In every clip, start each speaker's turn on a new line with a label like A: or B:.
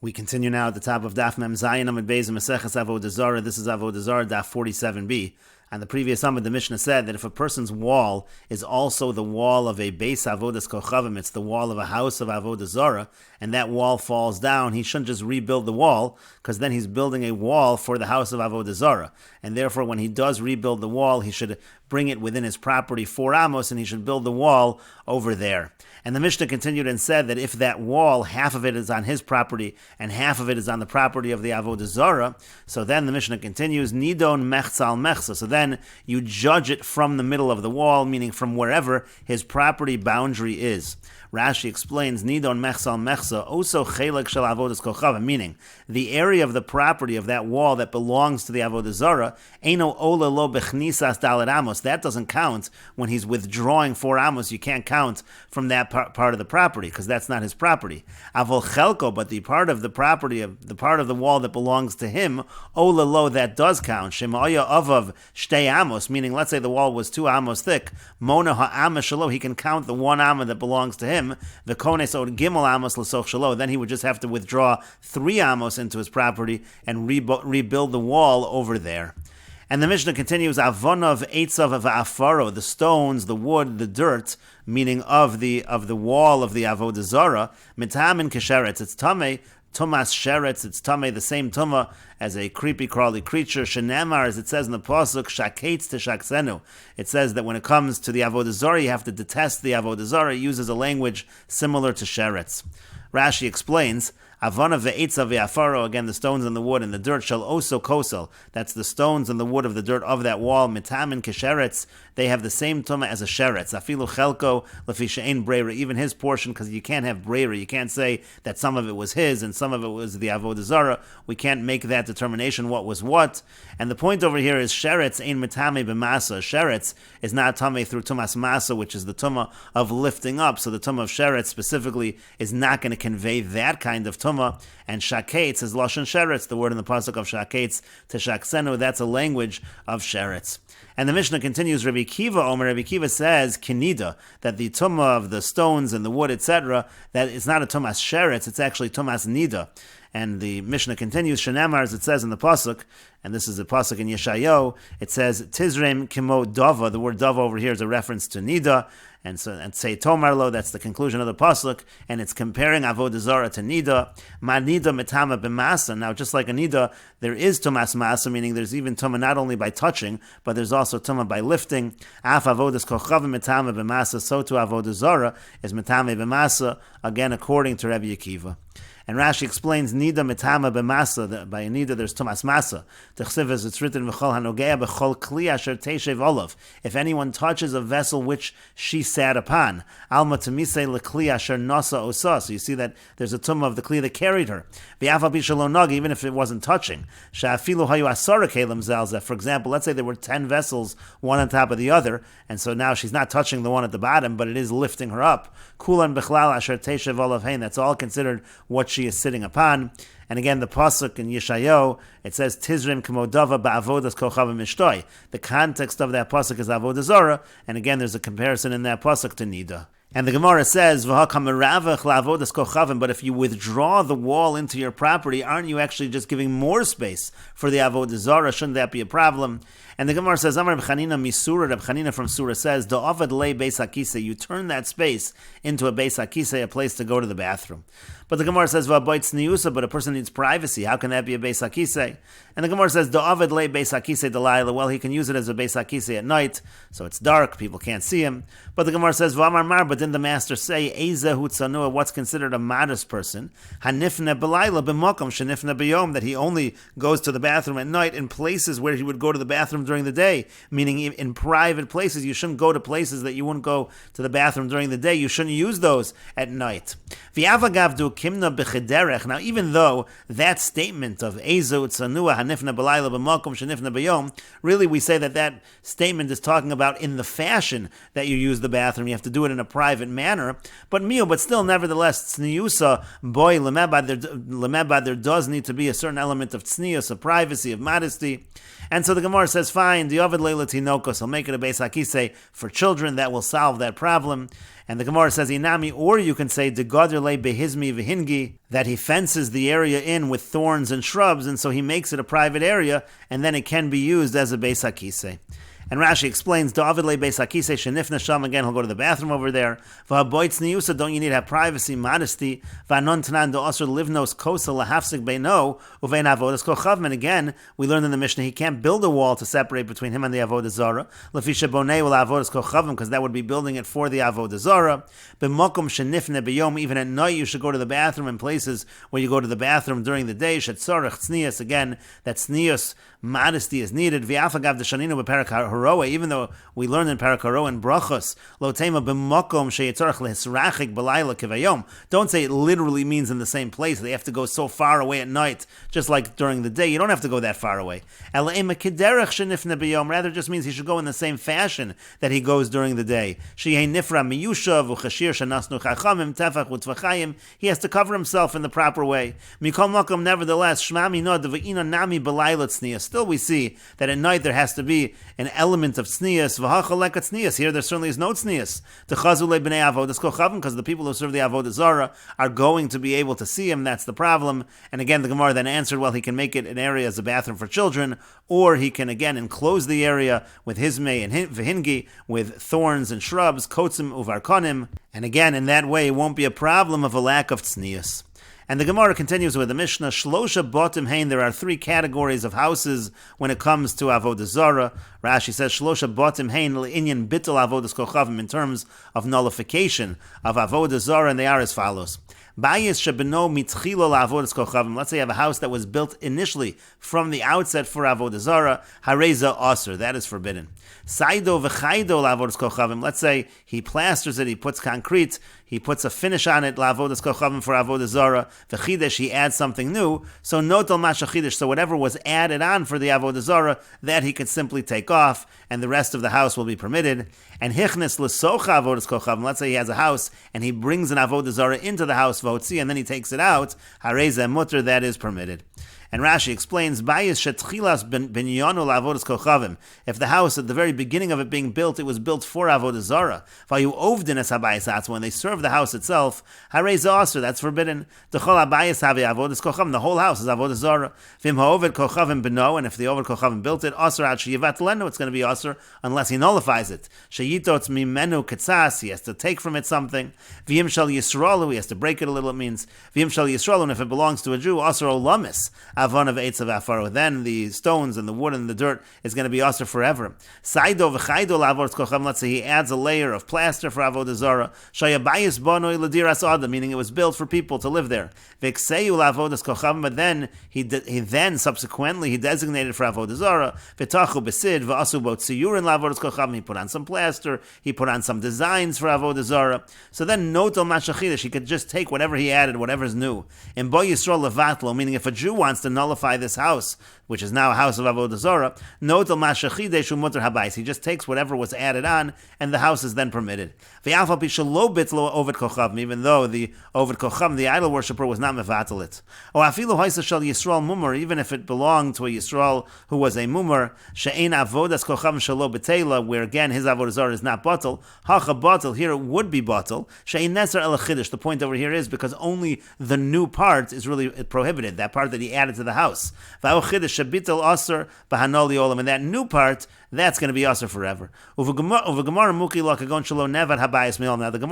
A: We continue now at the top of Daf Mem Zayin Amud Beis Meseches Avodah Zarah. This is Avodah Zarah Daf 47b. On the previous Amud, the Mishnah said that if a person's wall is also the wall of a Beis Avodas Kochavim, it's the wall of a house of Avodah Zara, and that wall falls down, he shouldn't just rebuild the wall, because then he's building a wall for the house of Avodah Zara. And therefore, when he does rebuild the wall, he should bring it within his property 4 amos, and he should build the wall over there. And the Mishnah continued and said that if that wall, half of it is on his property and half of it is on the property of the Avodah Zara, so then the Mishnah continues, Nidon mechzal mechza. So then you judge it from the middle of the wall, meaning from wherever his property boundary is. Rashi explains, Nidon mechzal mechza, also chelek shel avodas kochavim, meaning the area of the property of that wall that belongs to the Avodah Zara, eino ola lo bechnisas dalet amos. That doesn't count when he's withdrawing 4 amos. You can't count from that part of the property because that's not his property. Avol chelko, but the part of the property of the part of the wall that belongs to him, ola lo, that does count. Shemaya avav shtei amos, meaning let's say the wall was 2 amos thick. Mona ha'ama shalo, he can count the 1 amma that belongs to him. The kones od gimel amos l'soch shalo. Then he would just have to withdraw 3 amos into his property and rebuild the wall over there. And the Mishnah continues, Avonav eitzav va'afaro, the stones, the wood, the dirt, meaning of the wall of the Avodah Zara, mitamin kesheretz, it's tamei, tumas sheretz, it's tamei, the same tumah as a creepy crawly creature. Shenemar, as it says in the pasuk, shaketz teshaksenu. It says that when it comes to the Avodah Zara, you have to detest the Avodah Zara. It uses a language similar to sheretz. Rashi explains, Avana ve'etza ve'afaro, again the stones and the wood and the dirt, shall also kosel. That's the stones and the wood of the dirt of that wall. Mitamin kesheretz, they have the same tumah as a sheretz. Afilu chelko lefi she'ein breira, even his portion, because you can't have breira. You can't say that some of it was his and some of it was the Avodah Zara. We can't make that determination what was what. And the point over here is sheretz ein mitame b'masa. Sheretz is not tame through tumas masa, which is the tumah of lifting up. So the tumah of sheretz specifically is not going to convey that kind of tumah. And shaketz is lashon sheretz, the word in the pasuk of shaketz teshaksenu, that's a language of sheretz. And the Mishnah continues, Rabbi Kiva says, kinida, that the tumah of the stones and the wood, etc., that it's not a tumas sheretz, it's actually tumas nida. And the Mishnah continues, Shenamar, as it says in the pasuk, and this is a pasuk in Yeshayahu, it says, Tizrem kimo dava, the word dava over here is a reference to nida, and say tomarlo, that's the conclusion of the pasuk, and it's comparing Avodah Zara to nida. Ma nida metama b'masa. Now, just like a nida, there is tumas masa, meaning there's even tumah not only by touching, but there's also tumah by lifting. Af avodas kochavim metama b'masa, so to Avodah Zara is metama b'masa, again according to Rabbi Akiva. And Rashi explains, Nida mitama b'masa, that by a Nida there's tumas masa. T'chsiv, as it's written, v'chol hanogea b'chol kli asher teishev olav. If anyone touches a vessel which she sat upon, alma temisei l'kli asher nasa osa. So you see that there's a tumah of the kli that carried her. V'afa b'shalon nog, even if it wasn't touching. Sha'afilu hayu asara kelim zalzeh. For example, let's say there were 10 vessels, one on top of the other, and so now she's not touching the one at the bottom, but it is lifting her up. Kulan b'chlal asher teishev olav hein. That's all considered what she is sitting upon. And again, the pasuk in Yeshayahu, it says, Tizrim k'modava ba'avodas kochavim ishtoi. The context of that pasuk is Avodah Zara, and again, there's a comparison in that pasuk to Nida. And the Gemara says, but if you withdraw the wall into your property, aren't you actually just giving more space for the Avodah Zara? Shouldn't that be a problem? And the Gemara says, Amar Reb Chanina Misura, Reb Chanina from Surah says, Da'avad le beis hakisei, you turn that space into a beis hakisei, a place to go to the bathroom. But the Gemara says, V'aboitz niyusa, but a person needs privacy. How can that be a beis hakisei? And the Gemara says, Da'avad le beis hakisei delayla, well, he can use it as a beis hakisei at night, so it's dark, people can't see him. But the Gemara says, V'amar mar, but didn't the master say, Eizehu tzanua, what's considered a modest person? Hanifne belayla b'mokom shenifne b'yom, that he only goes to the bathroom at night in places where he would go to the bathroom during the day, meaning in private places. You shouldn't go to places that you wouldn't go to the bathroom during the day. You shouldn't use those at night. Now, even though that statement of Ezo Tzanua Hanifna B'Layla B'Makom Shenifna B'Yom, really we say that statement is talking about in the fashion that you use the bathroom. You have to do it in a private manner. But still, nevertheless, Tzniusa Boy Lemebad, there does need to be a certain element of tznius, of privacy, of modesty. And so the Gemara says, fine, the Ovid Leila Tinokos, he'll make it a Beis HaKisei for children, that will solve that problem. And the Gemara says, Inami, or you can say, Degadrle behizmi v'hingi, that he fences the area in with thorns and shrubs, and so he makes it a private area, and then it can be used as a Beis HaKisei. And Rashi explains, David le Beis HaKisei shenifna sham, again, he'll go to the bathroom over there. V'haboitz niyusa, don't you need to have privacy, modesty? V'anon tanan do'asr livnos kosa lahafsik beino, uvein avodas kochavim. And again, we learned in the Mishnah, he can't build a wall to separate between him and the Avoda Zara. Lefisha bonei ul avodas kochavim, because that would be building it for the Avoda Zara. B'mokum shenifna b'yom, even at night you should go to the bathroom in places where you go to the bathroom during the day. Shetzorach tznius, again, that tznius, modesty is needed. V'afagav d'shaninu b'perak haroa, even though we learned in Perak Haroa in Brachos, lo tema b'mokom sheyitzorach lehisrachik b'layla kivayom. Don't say it literally means in the same place. They have to go so far away at night, just like during the day. You don't have to go that far away. Ela kiderech shenifna b'yom, rather just means he should go in the same fashion that he goes during the day. Sheyeh nifra miyushav u'chashir shanasnu chachamim tefach u'tvachayim. He has to cover himself in the proper way. Mikol mokom, nevertheless, shmami no dev'ina nami b'layla tzniya. Still we see that at night there has to be an element of tznius. V'hachalek tznius. Here there certainly is no tznius. T'chazu le b'nei avodas kochavim, because the people who serve the Avoda Zara are going to be able to see him. That's the problem. And again, the Gemara then answered, well, he can make it an area as a bathroom for children, or he can again enclose the area with hizmei and v'hingi, with thorns and shrubs, kotzim uvarkonim. And again, in that way, it won't be a problem of a lack of tznius. And the Gemara continues with the Mishnah, Shlosha Botim Hein, there are three categories of houses when it comes to Avodah Zara. Rashi says, Shlosha Botim Hein L'inyan Bittul Avodas Kochavim, in terms of nullification of Avodah Zara, and they are as follows. Bayis shebeno mitchilo la'avodas kochavim. Let's say you have a house that was built initially from the outset for Avodah Zara. Hareza aser, that is forbidden. Saido v'chaido la'avodas kochavim. Let's say he plasters it, he puts concrete, he puts a finish on it, la'avodas kochavim, for Avodah Zara. V'chidesh, he adds something new. So notal mashachidesh. So whatever was added on for the Avodah Zara, that he could simply take off, and the rest of the house will be permitted. And hichnes l'socha avodas kochavim. Let's say he has a house and he brings an Avodah Zara into the house, and then he takes it out, hareza mutter, that is permitted. And Rashi explains, Bayis shetchilas binyanu la'avodas kochavim. If the house at the very beginning of it being built, it was built for Avodah Zara. Vayu ovdin es habayis atzmo, when they serve the house itself, hareza aser, that's forbidden. Dechol habayis havi avodas kochavim, the whole house is Avodah Zara. Vim ha'oved kochavim beno, and if the oved kochavim built it, aser ad sheyivat lenu, it's going to be aser unless he nullifies it. Sheyitot mimenu ketzas, he has to take from it something. V'im shal yisraelu, he has to break it a little, it means. V'im shal yisraelu, and if it belongs to a Jew, aser olamis. Avon of eitz of afaro, then the stones and the wood and the dirt is going to be aser forever. Saido v'chaido la'avodas kochavim, let's say he adds a layer of plaster for Avodah Zara. Shayabayis bonoi l'diras adam, meaning it was built for people to live there. V'kseu la'avodas kochavim, but then he subsequently designated for Avodah Zara. V'tachu besid v'asu bo tziyurin la'avodas kochavim, he put on some plaster, he put on some designs for Avodah Zara. So then notal mashachidesh, he could just take whatever he added, whatever's new. And bo yisrael levatlo, meaning if a Jew wants to nullify this house, which is now a house of Avodah Zara, notal mashachidesh umuter habayis, he just takes whatever was added on, and the house is then permitted. V'alfa pishalo bitlo oved kochavim, even though the oved kochavim, the idol worshipper, was not mevatel it. Or afilu haisa shel Yisrael mumar, even if it belonged to a Yisrael who was a mumar, she'ein avodas kochavim shalo betela, where again his Avodah Zara is not batel. Hacha batel, here it would be batel. She'ein neser el chidish. The point over here is because only the new part is really prohibited, that part that he added to the house. V'au chidish shebitel aser b'hanol liolam, and that new part, that's going to be aser forever. Now the Gemara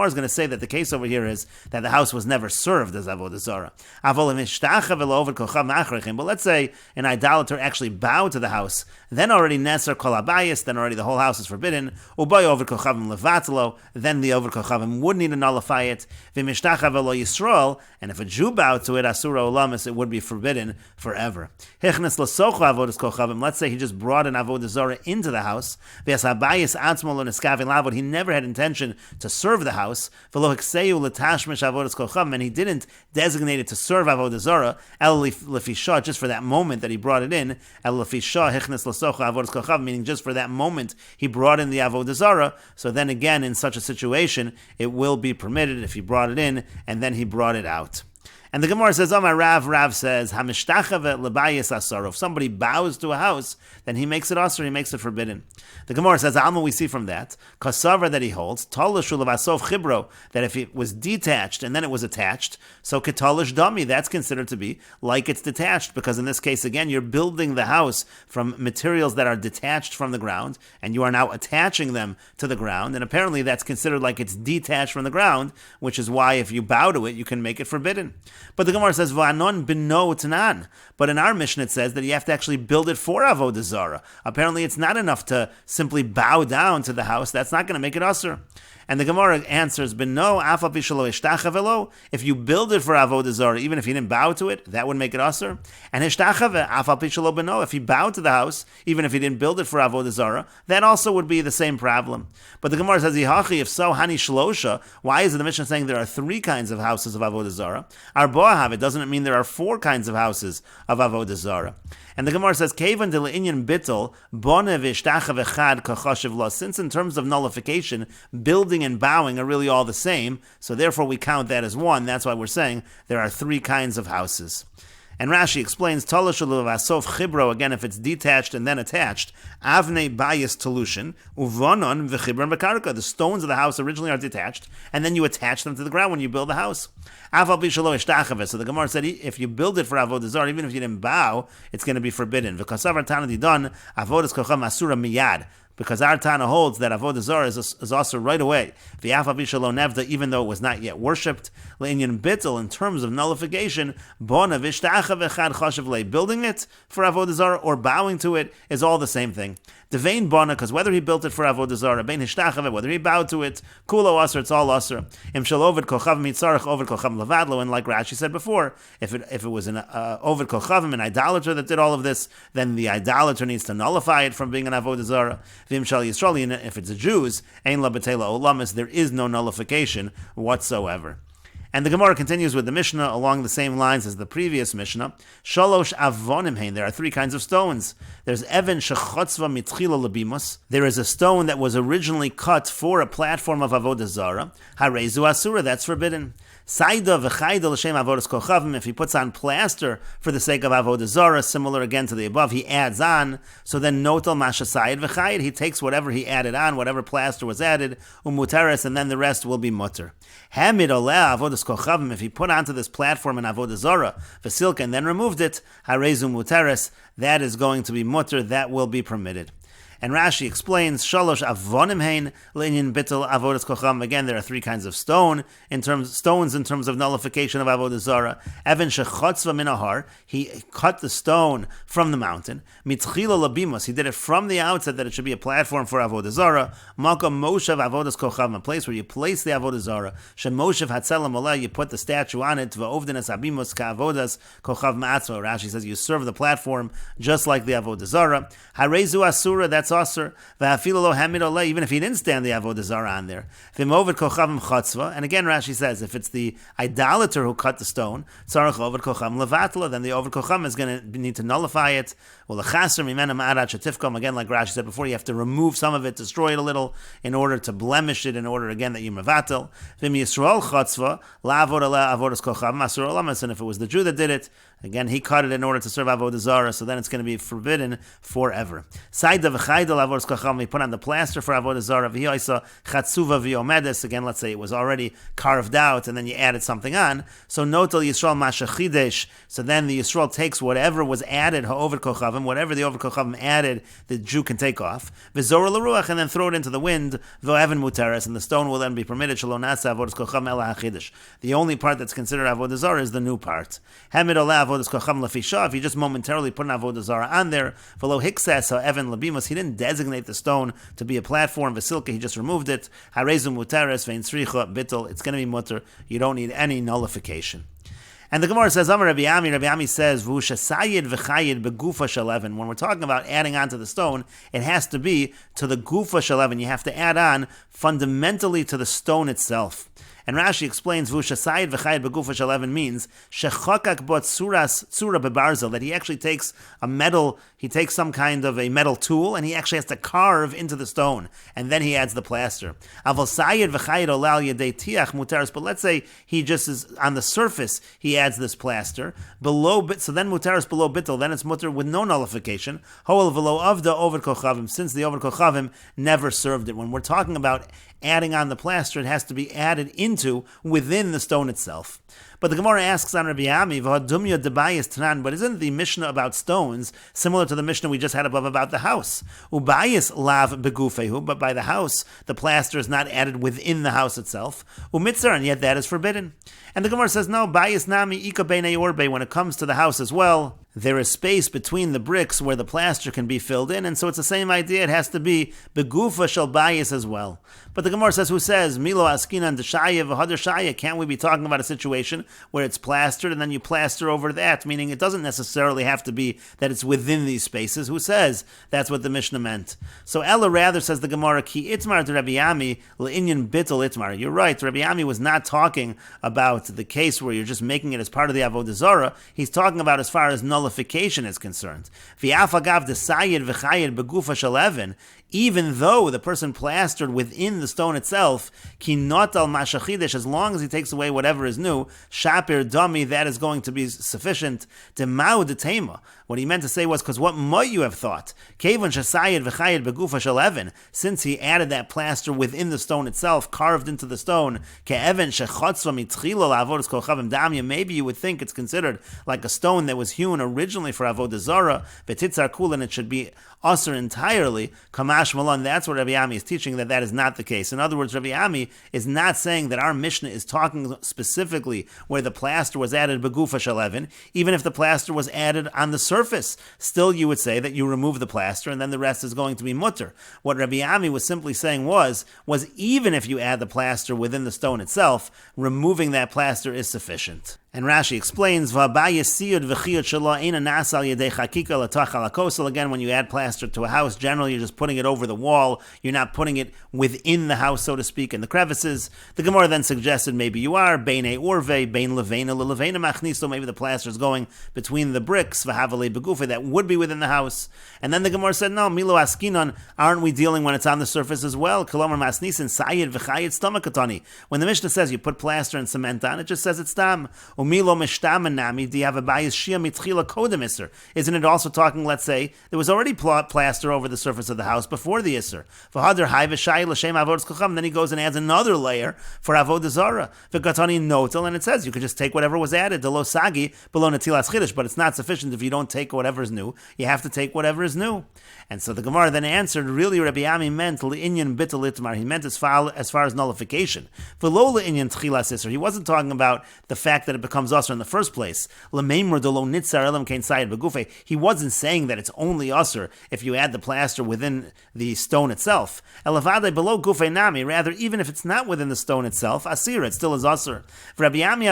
A: is going to say that the case over here is that the house was never served as Avodah Zara. But let's say an idolater actually bowed to the house, then already neser kol habayis, then already the whole house is forbidden. Then the over kochavim would need to nullify it. And if a Jew bowed to it, asura olamis, it would be forbidden forever. Let's say he just brought an Avodah Zara into the house. He never had intention to serve the house, and he didn't designate it to serve Avodah Zara, just for that moment that he brought it in, meaning just for that moment he brought in the Avodah Zara. So then again, in such a situation, it will be permitted if he brought it in and then he brought it out. And the Gemara says, Omar Rav says, Hamishtachavet lebayis asar. If somebody bows to a house, then he makes it asar, he makes it forbidden. The Gemara says, Alma, we see from that, Kasavar that he holds, Talish ulevasov chibro, that if it was detached and then it was attached, so ketalish dami, that's considered to be like it's detached, because in this case, again, you're building the house from materials that are detached from the ground, and you are now attaching them to the ground, and apparently that's considered like it's detached from the ground, which is why if you bow to it, you can make it forbidden. But the Gemara says, Va'anon bino tanan. But in our Mishnah it says that you have to actually build it for Avodah Zara. Apparently it's not enough to simply bow down to the house. That's not going to make it asur. And the Gemara answers, Bino afa pishalo ishtachavelo. If you build it for Avodah Zara, even if you didn't bow to it, that would make it asur. And ishtachave afa pishalo bino. If he bowed to the house, even if he didn't build it for Avodah Zara, that also would be the same problem. But the Gemara says, Yihachi, if so, hani shlosha. Why is the Mishnah saying there are 3 kinds of houses of Avodah Zara? Arboahav, it doesn't mean there are 4 kinds of houses of Avodah Zara. And the Gemara says, Kevan de le'inyan bittel, bone v'ishtachav echad kachashiv lo. Since in terms of nullification, building and bowing are really all the same, so therefore we count that as 1. That's why we're saying there are 3 kinds of houses. And Rashi explains, Talashulu vasof chibro, again, if it's detached and then attached, avnei bayis telushin, uvonon v'chibron bekarka. The stones of the house originally are detached, and then you attach them to the ground when you build the house. Aval bishalo ishtachave. So the Gemara said, if you build it for Avodah Zarah, even if you didn't bow, it's going to be forbidden. V'kasavar tanadi don, avodas kocham asura miyad. Because our Tana holds that Avodah Zara is also right away. V'yafa bishalo nevda, even though it was not yet worshipped. Le'inyan bittel, in terms of nullification, bona v'ishtacha v'chad chashav le. Building it for Avodah Zara or bowing to it is all the same thing. Devain bona, because whether he built it for Avodah Zara, bein hishtachave, whether he bowed to it, kulo aser, it's all aser. Im shel ovid kochav mitzarech ovid kochav levadlo, and like Rashi said before, if it was an ovid kochavim, an idolater that did all of this, then the idolater needs to nullify it from being an Avodah Zara. Vim shel Yisrael, if it's a Jews, ein la betela olamis, there is no nullification whatsoever. And the Gemara continues with the Mishnah along the same lines as the previous Mishnah. Shalosh avonim hein. There are 3 kinds of stones. There's even shechotzva mitchila lebimus. There is a stone that was originally cut for a platform of Avodah Zara. Harezu asura, that's forbidden. Saida v'chayda l'shem avodas kochavim. If he puts on plaster for the sake of Avodah Zara, similar again to the above, he adds on. So then notal mashasayid v'chayid. He takes whatever he added on, whatever plaster was added, umuteres, and then the rest will be mutter. Hamid oleh avodas kochavim. If he put onto this platform in Avodah Zara v'silka and then removed it, harezu muteres. That is going to be mutter. That will be permitted. And Rashi explains, Shalosh avonim hein le'inyan bittel avodas kocham. Again, there are 3 kinds of stones in terms of nullification of Avodah Zara. Even shechotzva min ahar, he cut the stone from the mountain. Mitchila labimos, he did it from the outset that it should be a platform for Avodah Zara. Makom moshev avodas kocham, a place where you place the Avodah Zara. Shemoshev hatzelam oleh, you put the statue on it. Va'ovdenes abimos ka'avodas kochav ma'atzva. Rashi says you serve the platform just like the Avodah Zara. Harezu asura, that's asur. V'afilu lo hamid oleh, even if he didn't stand the Avodah Zara on there. V'movid kochavim chatzva, and again Rashi says if it's the idolater who cut the stone, tzarech ovid kocham levatla, then the ovid kocham is going to need to nullify it. Well, the chaser mimena ma'arat shetifkom, again like Rashi said before, you have to remove some of it, destroy it a little, in order to blemish it, in order again that you mevatel. V'im yisrael chatzva la'avod aleh avodas kocham asur olamas, and if it was the Jew that did it, again he cut it in order to serve Avodah Zara, so then it's going to be forbidden forever. Saida v'chayda la'avodas kocham, he put on the plaster for Avodah Zara, v'yoisa chatzuva v'yomedes, again let's say it was already carved out and then you added something on, so notal Yisrael mashachidesh, so then the Yisrael takes whatever was added, ha'ovid kochavim, whatever the ovid kochavim added, the Jew can take off, v'zora l'ruach, and then throw it into the wind, v'o'evan muteres, and the stone will then be permitted, shelo nasa avodas kocham ela hachidesh. The only part that's considered Avodah Zara is the new part. Hamid olah avodas kocham lefisha, if he just momentarily put an Avodah Zara on there, v'lo hiksas ha'evan labimos, he didn't designate the stone to be a platform, v'silka, he just removed it, harezu muteres ve'in sricha bittel, it's going to be mutter, you don't need any nullification. And the Gemara says, Rabbi Ami says, V'ushasayid v'chayid begufa shaleven. When we're talking about adding on to the stone, it has to be to the gufa shaleven. You have to add on fundamentally to the stone itself. And Rashi explains Vushasayid v'chayid begufa shel means shechakak bot tsura bebarzel, that he actually takes he takes some kind of a metal tool and he actually has to carve into the stone, and then he adds the plaster. Avosayid v'chayid olal yedei tiach mutaris, but let's say he just is on the surface, he adds this plaster below, so then mutaris below bittul, then it's mutar with no nullification. Hoel v'lo avda over kochavim, since the over kochavim never served it. When we're talking about adding on the plaster, it has to be added into within the stone itself. But the Gemara asks on Rabbi Ami, "V'hadumya debayis tanan," but isn't the Mishnah about stones similar to the Mishnah we just had above about the house? Ubayis lav begufehu, but by the house, the plaster is not added within the house itself. Umitzar, and yet that is forbidden. And the Gemara says, no, bayis nami ika beinei orbe, when it comes to the house as well, there is space between the bricks where the plaster can be filled in, and so it's the same idea. It has to be begufa shel bayis as well. But the Gemara says, who says, Milo askinan deshaya v'hadar shaya, can't we be talking about a situation where it's plastered and then you plaster over that? Meaning it doesn't necessarily have to be that it's within these spaces. Who says that's what the Mishnah meant? So Ella rather, says the Gemara, ki itmar to Rabbi Ami le'inyan bittul itmar. You're right, Rabbi Ami was not talking about the case where you're just making it as part of the Avodah Zara. He's talking about as far as nullification is concerned. V'afagav desayid v'chayid begufa shel, even though the person plastered within the stone itself, ki not al mashachidesh, as long as he takes away whatever is new, shapir dami, that is going to be sufficient. Demau detema. What he meant to say was, because what might you have thought? Kevon shasayid v'chayid begufa shel, since he added that plaster within the stone itself, carved into the stone, ke'evan shechotzva mitchila la'avodas kochavim damya, maybe you would think it's considered like a stone that was hewn originally for Avodah Zara, v'titzar kul, and it should be usher entirely. Kamash malon, that's what Rabbi Ami is teaching, that is not the case. In other words, Rabbi Ami is not saying that our Mishnah is talking specifically where the plaster was added begufa shel, even if the plaster was added on the surface. Still, you would say that you remove the plaster and then the rest is going to be mutter. What Rabbi Ami was simply saying was even if you add the plaster within the stone itself, removing that plaster is sufficient. And Rashi explains, again, when you add plaster to a house, generally you're just putting it over the wall. You're not putting it within the house, so to speak, in the crevices. The Gemara then suggested maybe you are, beinei orve, bein levena lelevena machniso, maybe the plaster is going between the bricks, v'havale begufa, that would be within the house. And then the Gemara said, no, milo askinon, aren't we dealing when it's on the surface as well? Kolomar masnisin sayid v'chayid stomakatani. When the Mishnah says you put plaster and cement on, it just says it's tam. Milo mishtamanami, do you have a bayis shia mitchila kodem iser? Isn't it also talking, let's say, there was already plaster over the surface of the house before the iser? V'hadar hay v'shay l'shem avodas kocham, then he goes and adds another layer for Avodah Zara. V'gatani notel, and it says you could just take whatever was added, the lo sagi, below netilas chidish, but it's not sufficient if you don't take whatever is new. You have to take whatever is new. And so the Gemara then answered, really Rabbi Ami meant l'inyan bittul itmar, he meant as far as nullification. V'lo l'inyan tchilas iser, he wasn't talking about the fact that it becomes usher in the first place. He wasn't saying that it's only usher if you add the plaster within the stone itself. Rather, even if it's not within the stone itself, asir, it still is usher. Rabbi Ami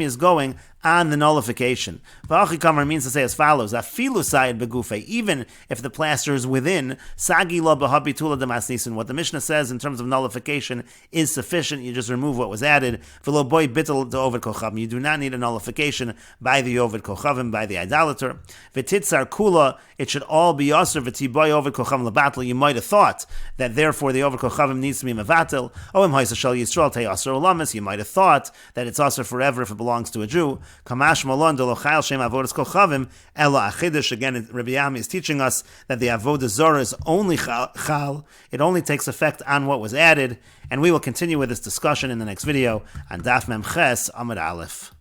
A: is going on the nullification. V'achikamar means to say as follows: Afilu sayid begufe, even if the plaster is within, sagi lo b'habitula demasnisin. What the Mishnah says in terms of nullification is sufficient. You just remove what was added. V'lo boy bittul to ovid kochavim. You do not need a nullification by the ovid kochavim, by the idolater. V'titzar kula, it should all be aser. V'tiboy ovid kochavim lebatel. You might have thought that therefore the ovid kochavim needs to be mevatel. Oim haisa shel yisrael tei aser olamis. You might have thought that it's aser forever if it belongs to a Jew. Kamash malon de lo chayil shem avodas kochavim ela achidish. Again, Rabbi Ami is teaching us that the Avodah Zara is only chal. It only takes effect on what was added. And we will continue with this discussion in the next video on Daf Memches Amud Aleph.